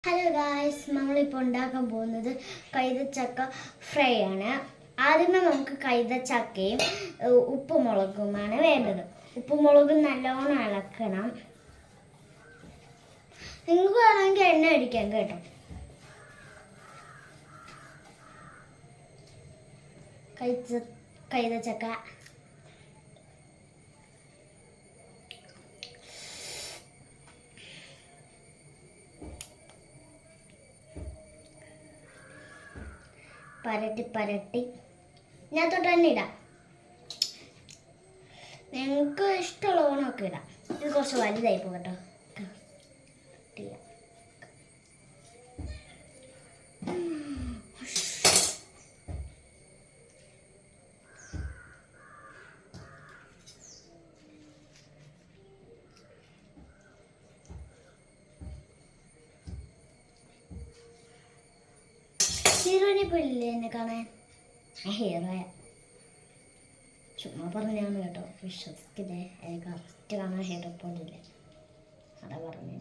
Hello guys, നമ്മളിപ്പോൾ ഉണ്ടാക്കാൻ പോകുന്നത് കൈതച്ചക്ക ഫ്രൈ ആണ്. ആദ്യമേ നമുക്ക് കൈതച്ചക്കയും ഉപ്പുമുളകുമാണ് വേണ്ടത്. ഉപ്പുമുളകും നല്ലോണം ഇളക്കണം. നിങ്ങൾക്ക് വേണമെങ്കിൽ എണ്ണ അടിക്കാം കേട്ടോ. കൈതച്ചക്ക പരട്ടി ഇതിനകത്തോട്ട് തന്നെ ഇടാം. നിങ്ങൾക്ക് ഇഷ്ടമുള്ള ഓണമൊക്കെ ഇടാം. ഇത് കുറച്ച് വലുതായി പോകട്ടോ. ഹീറോയിനെ പോയില്ലേ എന്നെ കാണാൻ? ഹീറോയ ചുമ്മാ പറഞ്ഞാണ് കേട്ടോ, വിശ്വസിക്കില്ലേ. എനിക്ക് ഫസ്റ്റ് കാണാൻ ഹീറോ പോലില്ലേ, അതാ പറഞ്ഞ.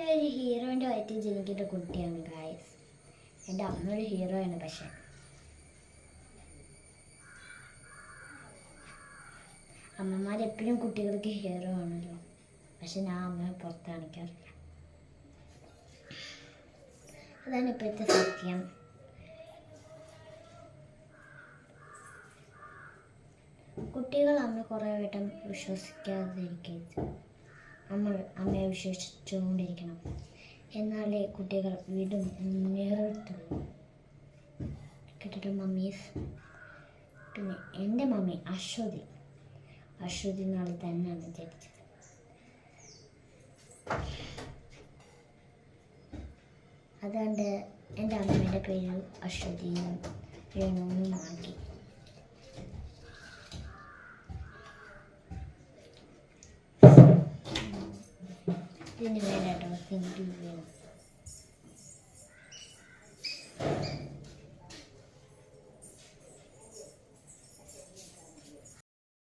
ഒരു ഹീറോയിൻ്റെ വയറ്റിൽ ജനിക്കേണ്ട കുട്ടിയാണ് ഗായ്സ്. എൻ്റെ അമ്മ ഒരു ഹീറോയാണ്. പക്ഷെ അമ്മമാരെപ്പോഴും കുട്ടികൾക്ക് ഹീറോ ആണല്ലോ. പക്ഷെ ഞാൻ അമ്മയെ പുറത്ത് കാണിക്കാറില്ല. അതാണ് ഇപ്പോഴത്തെ സത്യം. കുട്ടികൾ അമ്മ കുറേ വട്ടം വിശ്വസിക്കാതിരിക്കരുത്. അമ്മയെ വിശ്വസിച്ചുകൊണ്ടിരിക്കണം. എന്നാലേ കുട്ടികൾ വീണ്ടും മുന്നേറത്തുള്ളൂ. കേട്ടിട്ട് മമ്മീസ്. പിന്നെ എൻ്റെ മമ്മി അശ്വതി നാളെ തന്നെയാണ് ജനിച്ചത്. അതുകൊണ്ട് എൻ്റെ അമ്മയുടെ പേര് അശ്വതിയും രേണുവും ആക്കി. ഇതിന് വേണം കേട്ടോ, സിന്ധു വേണം.